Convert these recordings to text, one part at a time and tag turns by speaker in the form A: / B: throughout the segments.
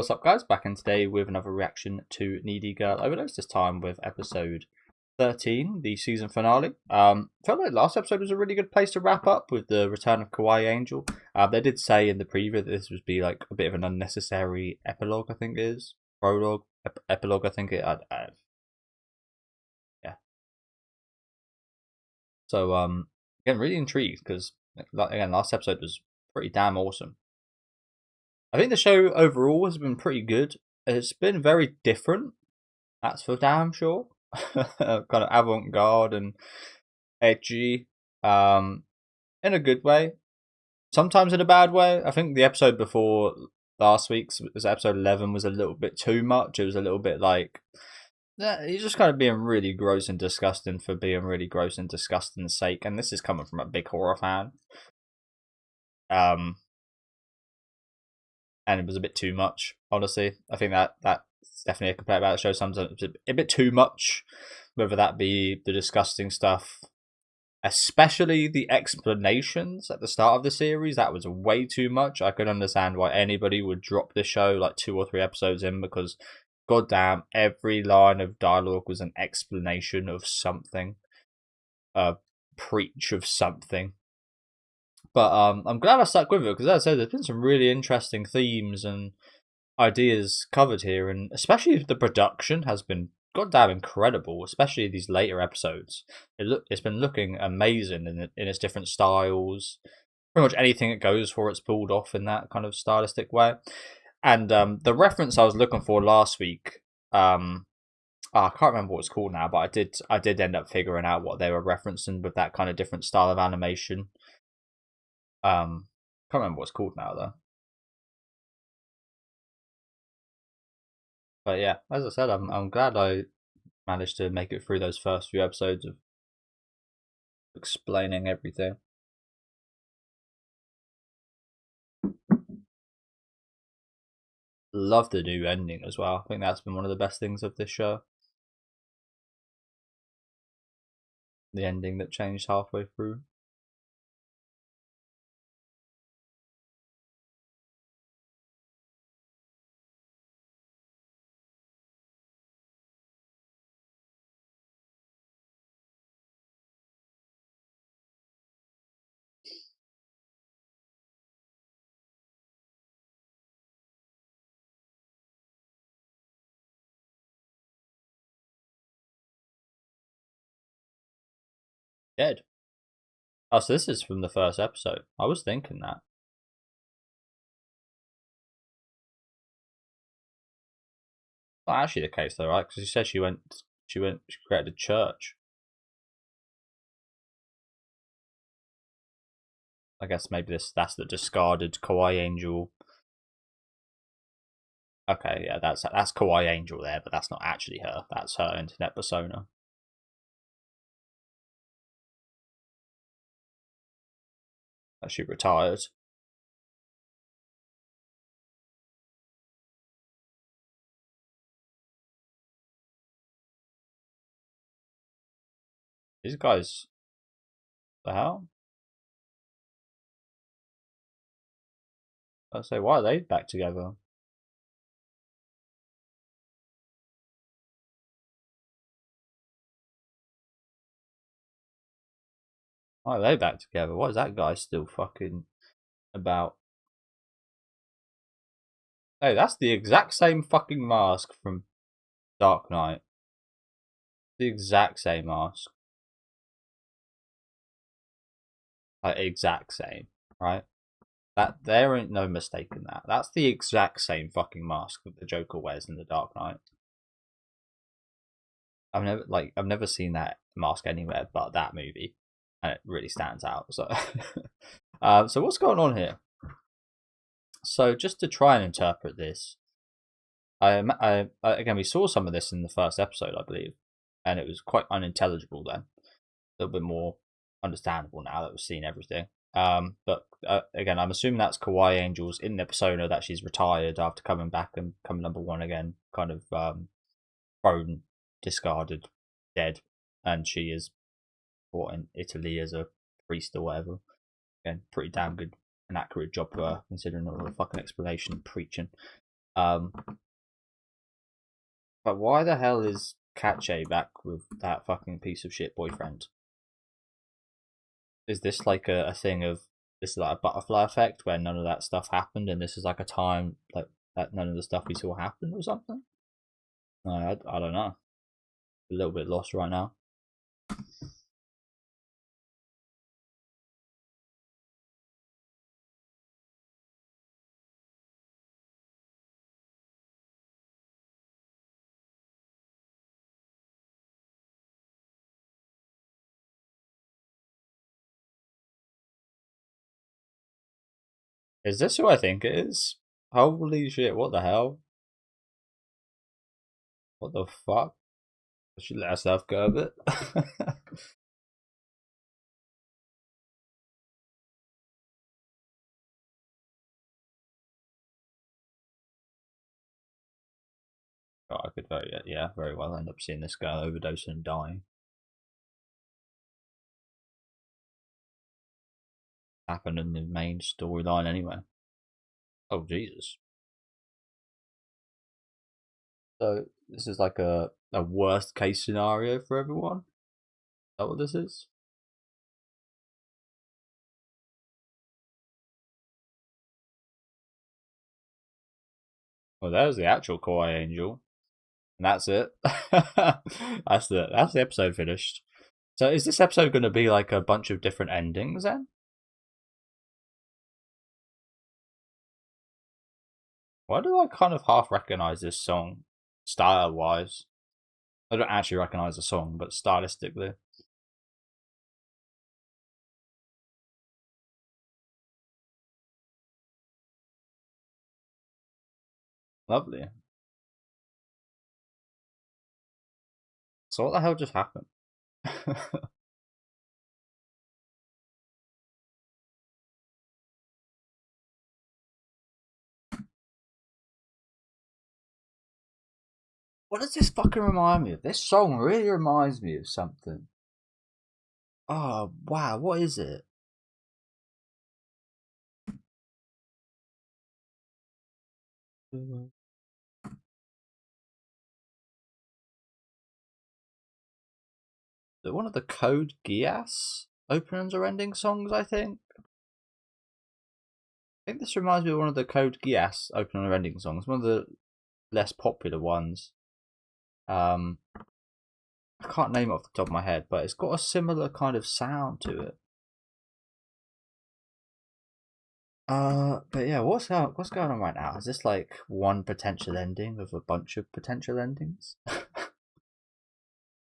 A: What's up, guys? Back in today with another reaction to Girl Overdose, this time with episode 13, the season finale. Felt like last episode was a really good place to wrap up with the return of Kawaii Angel. They did say in the preview that this would be like a bit of an unnecessary epilogue, I think it is. Prologue? Epilogue, I think it yeah. So, again, really intrigued because, again, last episode was pretty damn awesome. I think the show overall has been pretty good. It's been very different, that's for damn sure. Kind of avant-garde and edgy, in a good way. Sometimes in a bad way. I think the episode before last week's, was episode 11, was a little bit too much. It was a little bit like, he's just kind of being really gross and disgusting for being really gross and disgusting's sake. And this is coming from a big horror fan. And it was a bit too much, honestly. I think that's definitely a complaint about the show. Sometimes it's a bit too much, whether that be the disgusting stuff, especially the explanations at the start of the series. That was way too much. I could understand why anybody would drop this show like 2 or 3 episodes in, because goddamn, every line of dialogue was an explanation of something, a preach of something. But I'm glad I stuck with it, because as I said, there's been some really interesting themes and ideas covered here, and especially the production has been goddamn incredible, especially these later episodes. It's been looking amazing in its different styles. Pretty much anything it goes for, it's pulled off in that kind of stylistic way. And the reference I was looking for last week, I can't remember what it's called now, but I did end up figuring out what they were referencing with that kind of different style of animation. Can't remember what it's called now though. But yeah, as I said, I'm glad I managed to make it through those first few episodes of explaining everything. Love the new ending as well. I think that's been one of the best things of this show. The ending that changed halfway through. Dead. Oh, so this is from the first episode. I was thinking that. Not actually the case though, right? Because she said she created a church. I guess maybe that's the discarded Kawaii Angel. Okay, yeah, that's Kawaii Angel there, but that's not actually her. That's her internet persona. She retired. These guys, the hell? I say, why are they back together? Why are they back together? What is that guy still fucking about? Hey, that's the exact same fucking mask from Dark Knight. The exact same mask. Like, exact same, right? That there ain't no mistake in that. That's the exact same fucking mask that the Joker wears in the Dark Knight. I've never seen that mask anywhere but that movie, and it really stands out. So, so what's going on here? So just to try and interpret this, again, we saw some of this in the first episode, I believe, and it was quite unintelligible then. A little bit more understandable now that we've seen everything. But again, I'm assuming that's Kawaii Angel's in the persona that she's retired after coming back and coming #1 again, kind of thrown, discarded, dead, and she is fought in Italy as a priest or whatever. Again, pretty damn good and accurate job for her, considering all the fucking explanation and preaching. Um, but why the hell is Katche back with that fucking piece of shit boyfriend? Is this like a thing of this is like a butterfly effect where none of that stuff happened, and this is like a time like that none of the stuff we saw happened or something? No, I don't know. A little bit lost right now. Is this who I think it is? Holy shit! What the hell? What the fuck? She let herself go a bit. Oh, I could very well end up seeing this girl overdose and dying. Happened in the main storyline anyway. Oh Jesus! So this is like a worst case scenario for everyone. Is that what this is? Well, there's the actual Kawaii Angel, and that's it. That's the episode finished. So is this episode going to be like a bunch of different endings then? Why do I kind of half recognize this song, style wise? I don't actually recognize the song, but stylistically, lovely. So what the hell just happened? What does this fucking remind me of? This song really reminds me of something. Oh wow, what is it? One of the Code Geass openings or ending songs, I think. I think this reminds me of one of the Code Geass opening or ending songs, one of the less popular ones. I can't name it off the top of my head, but it's got a similar kind of sound to it. But yeah, what's going on right now? Is this like one potential ending of a bunch of potential endings?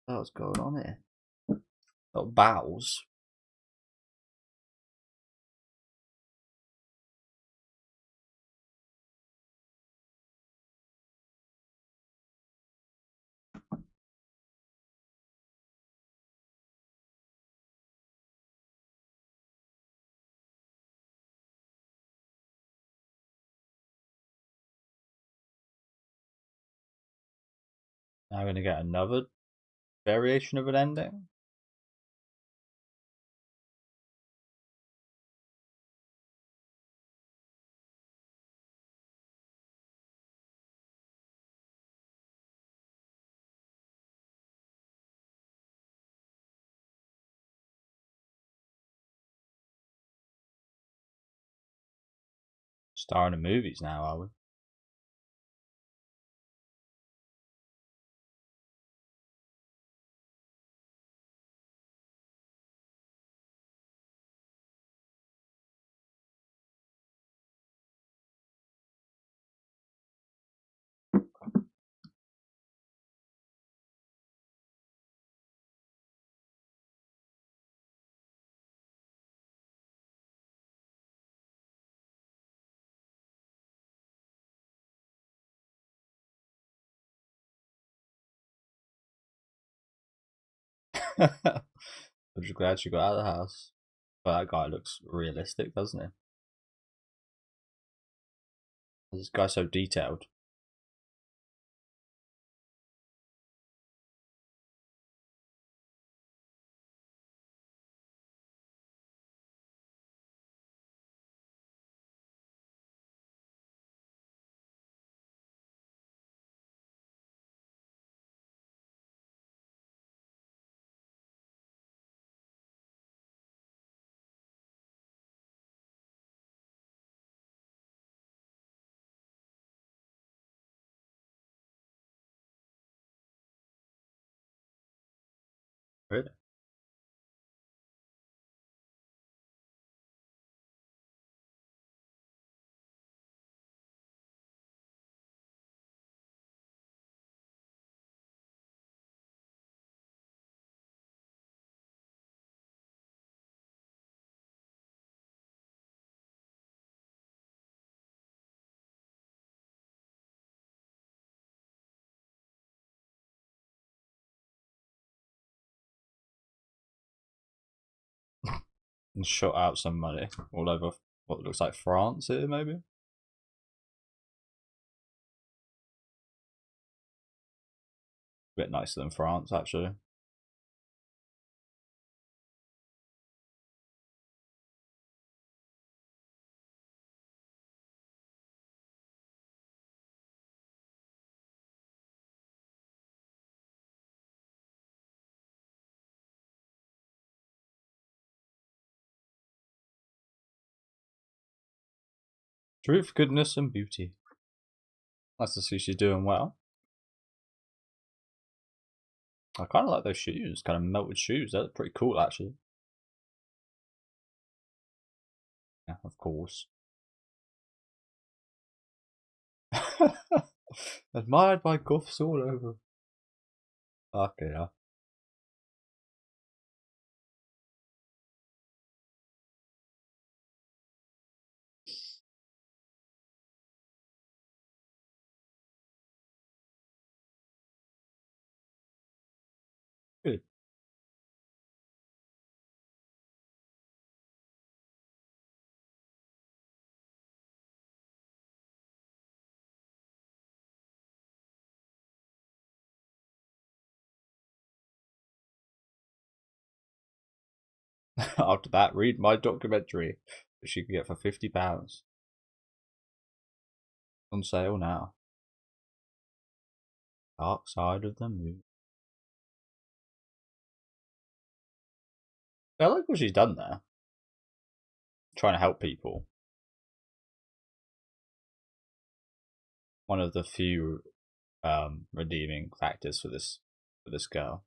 A: What's going on here? Oh, bows. Now we're gonna get another variation of an ending. Starring in movies now, are we? I'm just glad she got out of the house. But that guy looks realistic, doesn't he? This guy's so detailed. Really? And shot out some money all over what looks like France here, maybe? A bit nicer than France, actually. Truth, goodness, and beauty. Nice to see she's doing well. I kind of like those shoes, kind of melted shoes. They're pretty cool, actually. Yeah, of course. Admired by goths all over. Okay, yeah. Good. After that, read my documentary, which you can get for £50 on sale now. Dark Side of the Moon. I like what she's done there. Trying to help people. One of the few redeeming factors for this girl.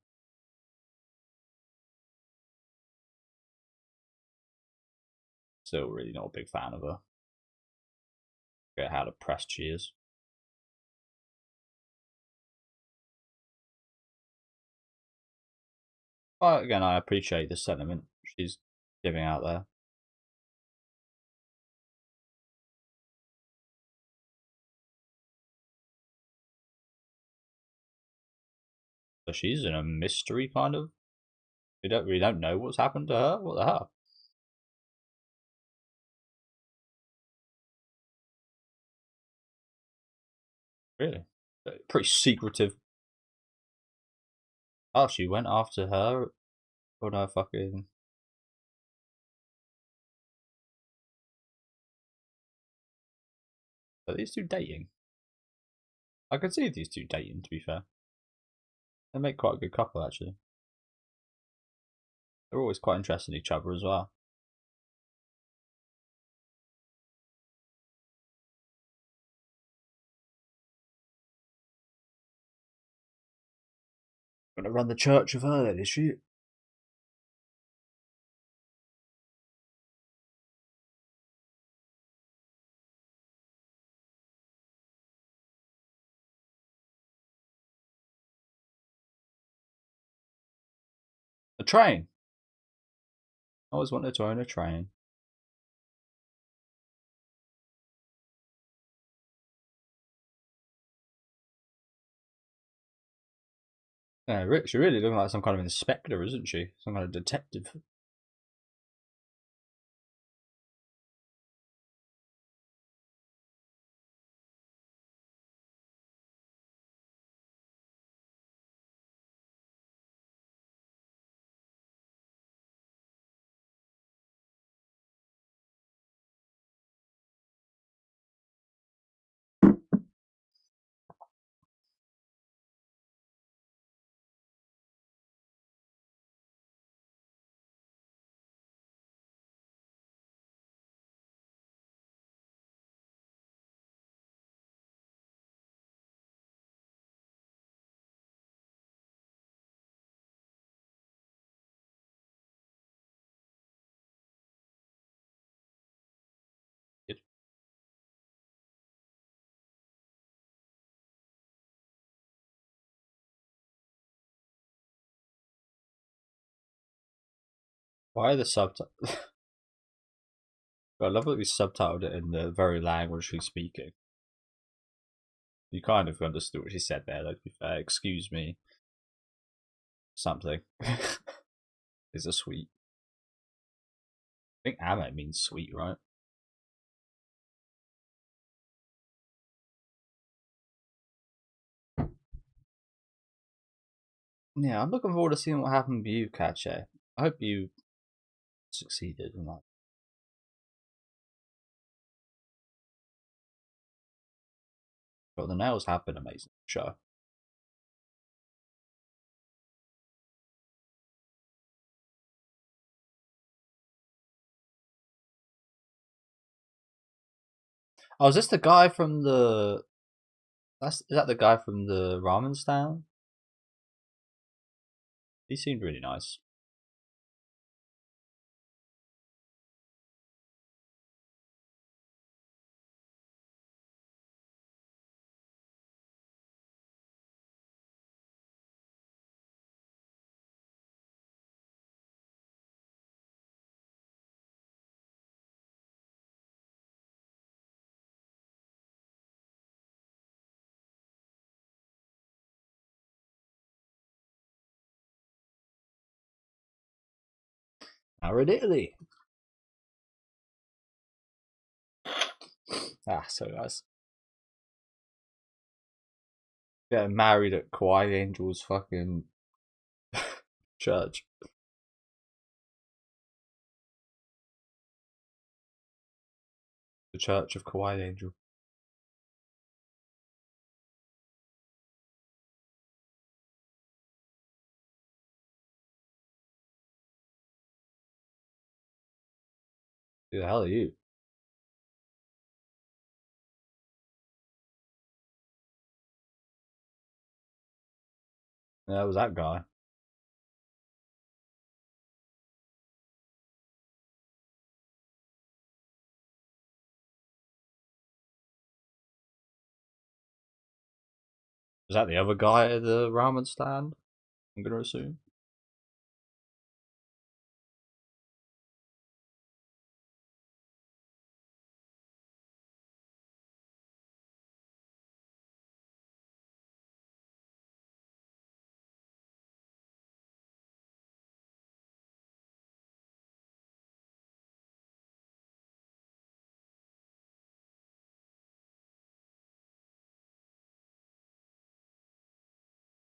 A: Still really not a big fan of her. Forget how depressed she is. But again, I appreciate the sentiment she's giving out there. So she's in a mystery kind of. We don't know what's happened to her. What the hell? Really? Pretty secretive. Oh, she went after her. Oh no, fucking. Are these two dating? I could see these two dating, to be fair. They make quite a good couple, actually. They're always quite interested in each other as well. Gonna run the church with her then, is she? A train. I always wanted to own a train. Yeah, she's really looking like some kind of inspector, isn't she? Some kind of detective. Why are the subtitles? I love that we subtitled it in the very language she's speaking. You kind of understood what she said there, though, to be fair. Excuse me. Something. Is a sweet. I think ame means sweet, right? Yeah, I'm looking forward to seeing what happened with you, Kache. I hope you succeeded in that. But the nails have been amazing. Sure. Oh, is this the guy from the? Is that the guy from the ramen stand? He seemed really nice. Now we're in Italy. Ah, so nice. Getting married at Kawaii Angel's fucking church. The Church of Kawaii Angel. Who the hell are you? That was that guy. Was that the other guy at the ramen stand? I'm gonna assume.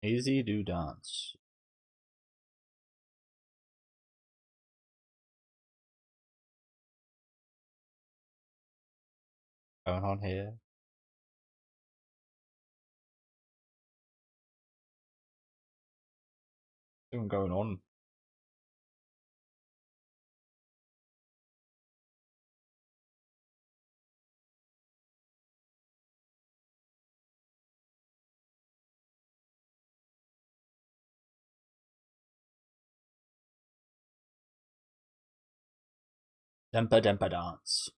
A: Easy do dance. Going on here. What's going on? Dempa Dempa dance.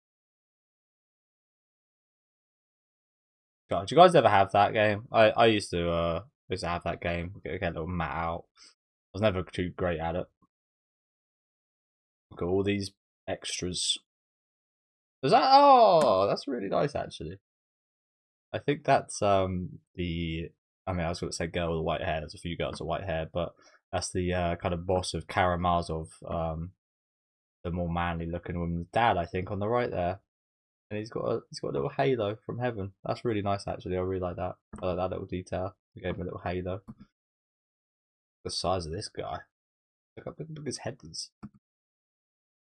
A: God, do you guys ever have that game? I used to have that game. Get a little mat out. I was never too great at it. Got all these extras. Is that? Oh, that's really nice actually. I think that's the. I mean, I was going to say girl with white hair. There's a few girls with white hair, but that's the kind of boss of Karamazov, the more manly looking woman's dad. I think on the right there, and he's got a little halo from heaven. That's really nice actually. I really like that. I like that little detail. He gave him a little halo. The size of this guy. Look how big his head is.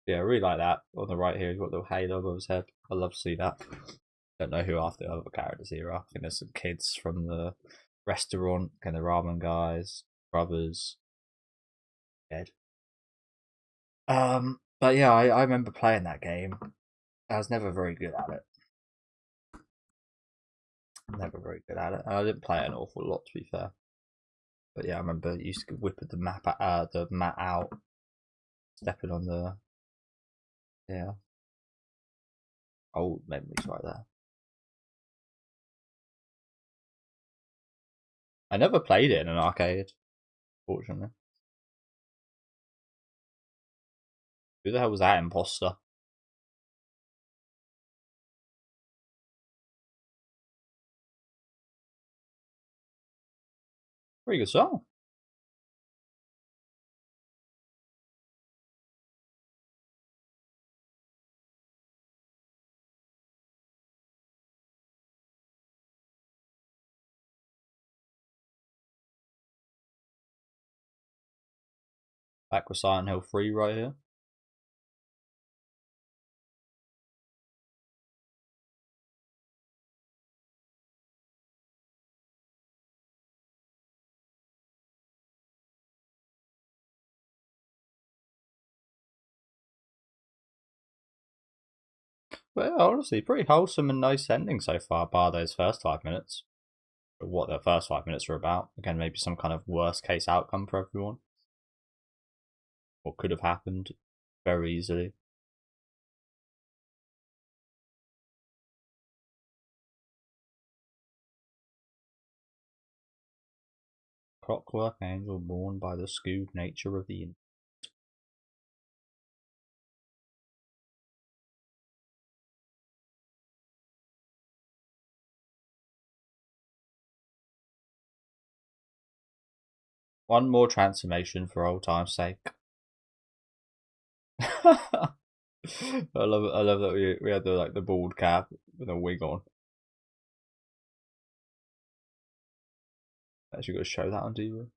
A: Yeah, I really like that. On the right here, he's got a little halo above his head. I love to see that. Don't know who half the other characters here are. I think there's some kids from the restaurant, kind of ramen guys, brothers, dead. But yeah, I remember playing that game. I was never very good at it. Never very good at it, and I didn't play it an awful lot, to be fair. But yeah, I remember you used to whip the mat out, stepping on the yeah old memories right there. I never played it in an arcade, fortunately. Who the hell was that imposter? Pretty good song. Back with Silent Hill 3 right here. But yeah, honestly, pretty wholesome and nice ending so far, bar those first 5 minutes. What the first 5 minutes are about. Again, maybe some kind of worst case outcome for everyone. What could have happened very easily. Clockwork angel born by the skewed nature of the. One more transformation for old time's sake. I love it. I love that we had the bald cap with a wig on. Actually, got to show that on TV.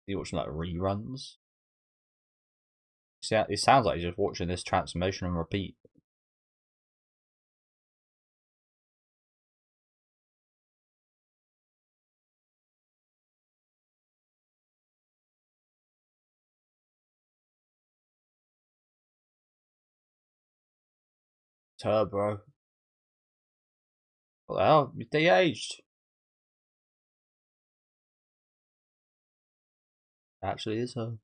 A: You watching like reruns? See, it sounds like you're just watching this transformation on repeat. Turbo. What the hell? You de-aged. Actually, is her.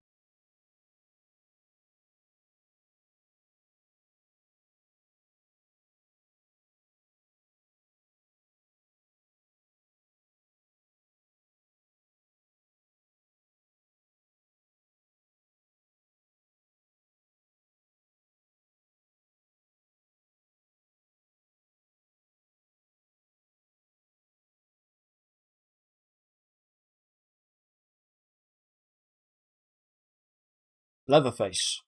A: Leatherface.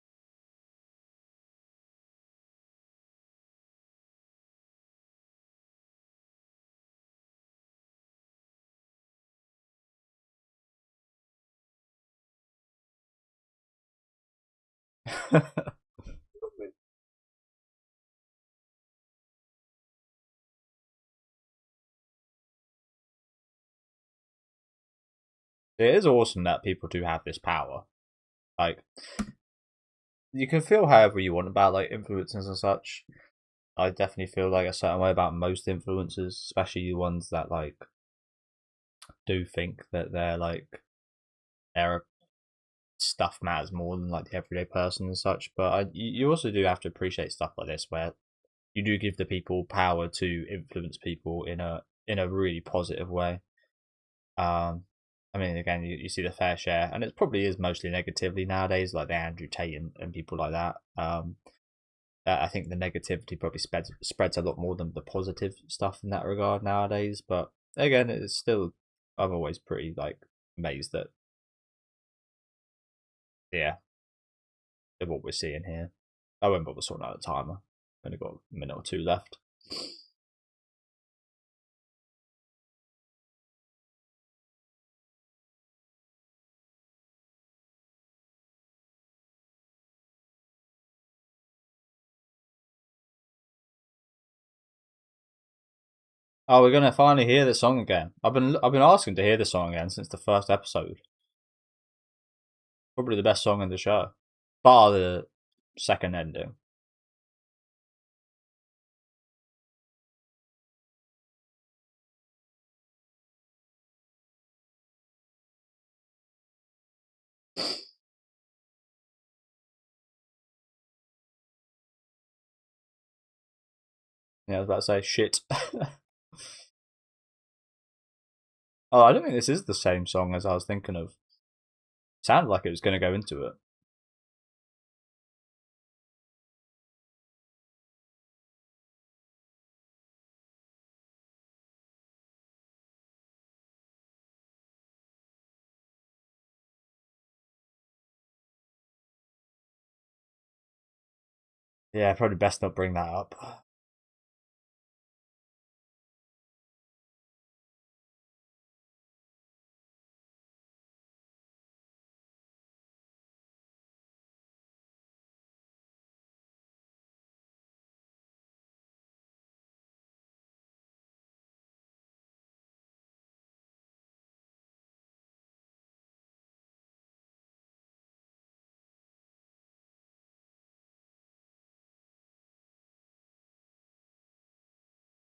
A: It is awesome that people do have this power. Like, you can feel however you want about like influencers and such. I definitely feel like a certain way about most influencers, especially the ones that like do think that their stuff matters more than like the everyday person and such. But you also do have to appreciate stuff like this where you do give the people power to influence people in a really positive way. Um, I mean, again, you see the fair share, and it probably is mostly negatively nowadays, like the Andrew Tate and people like that. I think the negativity probably spreads a lot more than the positive stuff in that regard nowadays. But again, it's still I'm always pretty like amazed at yeah at what we're seeing here. I won't bother sorting out the timer. Only got a minute or two left. Oh, we're gonna finally hear the song again. I've been asking to hear the song again since the first episode. Probably the best song in the show, bar the second ending. Yeah, I was about to say shit. Oh, I don't think this is the same song as I was thinking of. Sounded like it was going to go into it. Yeah, probably best not bring that up.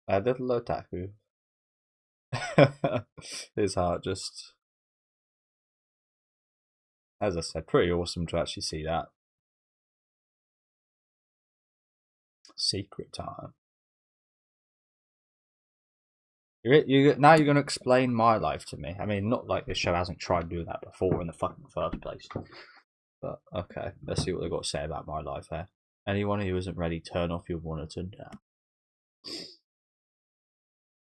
A: A little otaku. His heart just, as I said, pretty awesome to actually see that. Secret time. Now you're going to explain my life to me. I mean, not like this show hasn't tried to do that before in the fucking first place. But okay, let's see what they've got to say about my life here. Anyone who isn't ready, turn off your monitor now.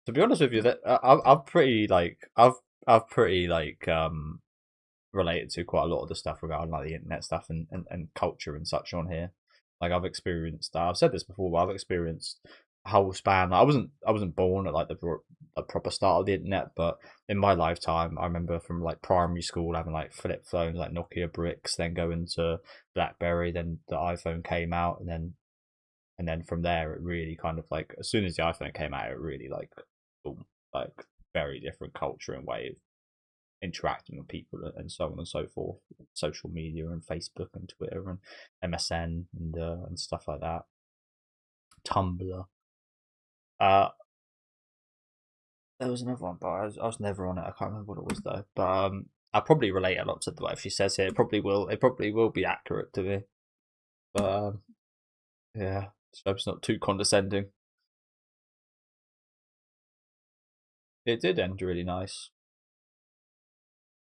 A: To be honest with you, that I've pretty like I've pretty like related to quite a lot of the stuff regarding like the internet stuff and culture and such on here. Like I've experienced, I've said this before, but I've experienced a whole span. I wasn't born at like the proper start of the internet, but in my lifetime, I remember from like primary school having like flip phones, like Nokia bricks, then going to BlackBerry, then the iPhone came out, and then from there it really kind of like as soon as the iPhone came out, it really like boom, like very different culture and way of interacting with people and so on and so forth. Social media and Facebook and Twitter and MSN and stuff like that. Tumblr. Uh, there was another one, but I was never on it. I can't remember what it was though. But I probably relate a lot to what she says here. It probably will. It probably will be accurate to me. But yeah, so it's not too condescending. It did end really nice,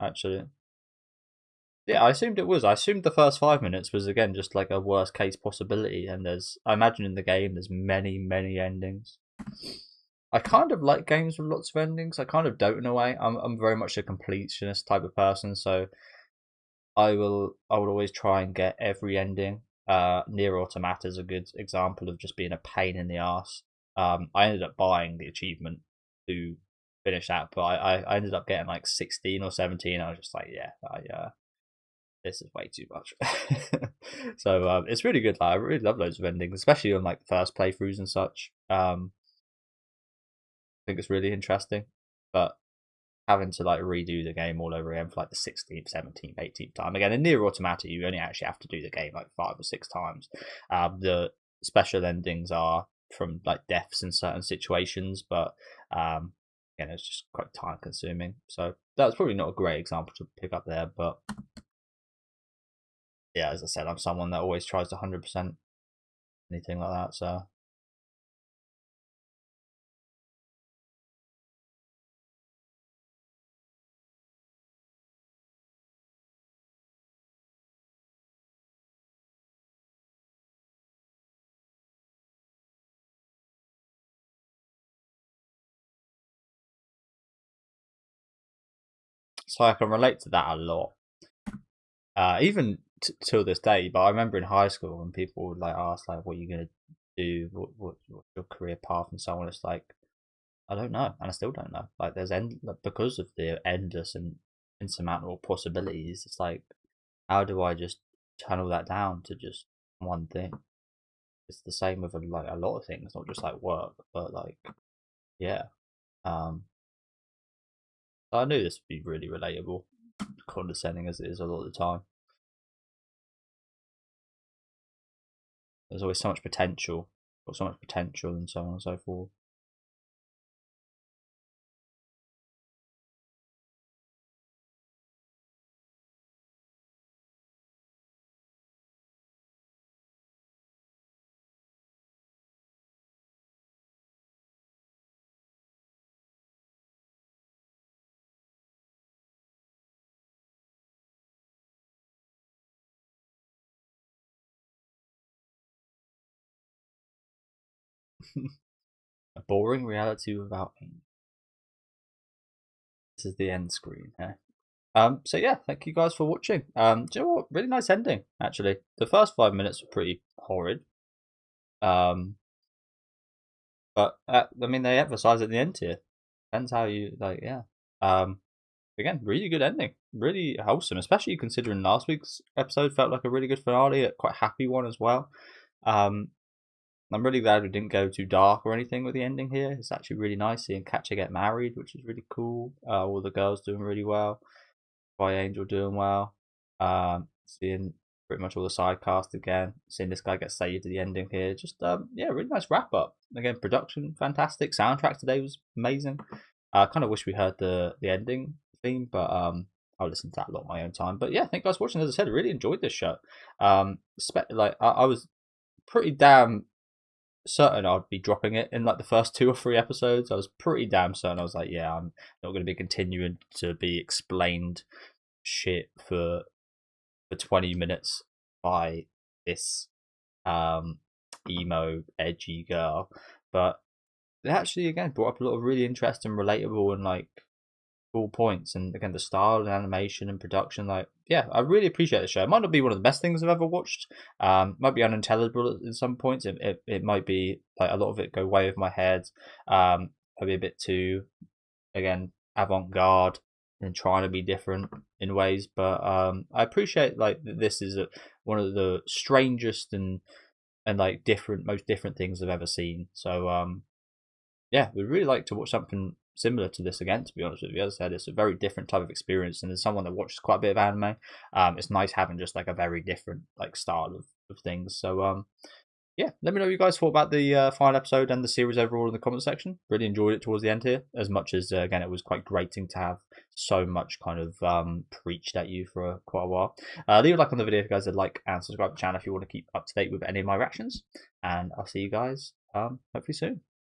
A: actually. Yeah, I assumed it was. I assumed the first 5 minutes was again just like a worst case possibility, and I imagine in the game there's many, many endings. I kind of like games with lots of endings. I kind of don't in a way. I'm very much a completionist type of person, so I would always try and get every ending. Near Automata is a good example of just being a pain in the ass. I ended up buying the achievement to finish that, but I ended up getting like 16 or 17. I was just like, yeah, this is way too much. So it's really good. Like, I really love loads of endings, especially on like the first playthroughs and such. I think it's really interesting, but having to like redo the game all over again for like the 16th, 17th, 18th time again. In Near Automata, you only actually have to do the game like 5 or 6 times. The special endings are from like deaths in certain situations, but again, it's just quite time consuming. So that's probably not a great example to pick up there, but yeah, as I said, I'm someone that always tries to 100% anything like that. So I can relate to that a lot. Even till this day. But I remember in high school when people would like ask like, "What are you gonna do? What's your career path?" and so on. It's like I don't know, and I still don't know. Like there's because of the endless and insurmountable possibilities. It's like how do I just tunnel that down to just one thing? It's the same with like a lot of things, not just like work, but like yeah. Um, I knew this would be really relatable, condescending as it is a lot of the time. There's always so much potential, got so much potential, and so on and so forth. A boring reality without aim. This is the end screen. So yeah, thank you guys for watching. Do you know what? Really nice ending, actually. The first 5 minutes were pretty horrid. But I mean, they emphasize at the end here. Depends how you like. Yeah. Again, really good ending. Really wholesome, especially considering last week's episode felt like a really good finale, a quite happy one as well. I'm really glad we didn't go too dark or anything with the ending here. It's actually really nice seeing Catcher get married, which is really cool. All the girls doing really well. Boy Angel doing well. Seeing pretty much all the side cast again. Seeing this guy get saved at the ending here. Just yeah, really nice wrap up. Again, production fantastic. Soundtrack today was amazing. I kind of wish we heard the ending theme, but I'll listen to that a lot on my own time. But yeah, thank you guys for watching. As I said, I really enjoyed this show. Like I was pretty damn certain I'd be dropping it in like the first 2 or 3 episodes. I was pretty damn certain. I was like, yeah, I'm not going to be continuing to be explained shit for 20 minutes by this emo edgy girl. But it actually again brought up a lot of really interesting, relatable, and like cool points. And again, the style and animation and production, like yeah, I really appreciate the show. It might not be one of the best things I've ever watched. Might be unintelligible at some points. It might be like a lot of it go way over my head. Maybe a bit too, again, avant-garde and trying to be different in ways. But I appreciate like this is one of the strangest and like most different things I've ever seen. So yeah, we'd really like to watch something similar to this again, to be honest with you. As I said, it's a very different type of experience, and as someone that watches quite a bit of anime, it's nice having just like a very different like style of things. So yeah, let me know what you guys thought about the final episode and the series overall in the comment section. Really enjoyed it towards the end here, as much as again it was quite grating to have so much kind of preached at you for quite a while. Leave a like on the video if you guys would like, and subscribe to the channel if you want to keep up to date with any of my reactions. And I'll see you guys hopefully soon.